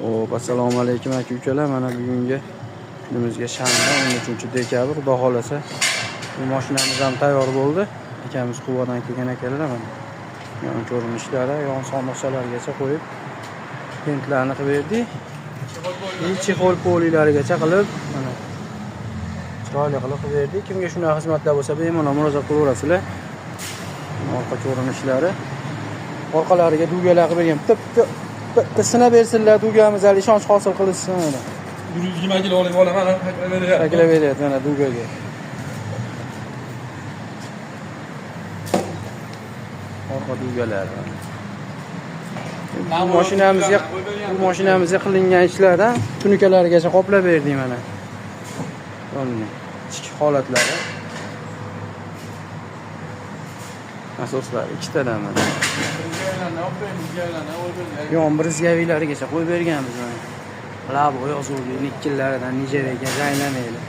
Assalomu alaykum aka ukalar. Mana bugungi kunimizga shanba 13-dekabr. Xudo xolasa bu mashinamiz ham tayyor bo'ldi. Akamiz Quvadan kelgan ekanlar. Mana yon ko'rinishlari, yon sondiqchalargacha qo'yib pentlarni qilib berdik. Chexol polilarigacha qilib mana chiroyli qilib berdik. Kimga shunaqa xizmatlar bo'lsa bemalol murojaat qilaverasizlar. Orqa ko'rinishlari, orqalariga dugalar qilib bergan. Bitta sinab bersinlar, dugamiz hali ishonch hosil qilishsin. 120 kilo olib olaman, taklif beryapti mana dugaga. Orqa dugalar. Bu mashinamizga qilingan ishlardan tunukalarigacha qoplab berdik mana. Bunday ichki holatlari. Asoslari ikkitadan mana. Yon brizgavilarigacha qo'yib berganmiz mana. Labo yozuvli nikkillaridan nijaga aylanaylik.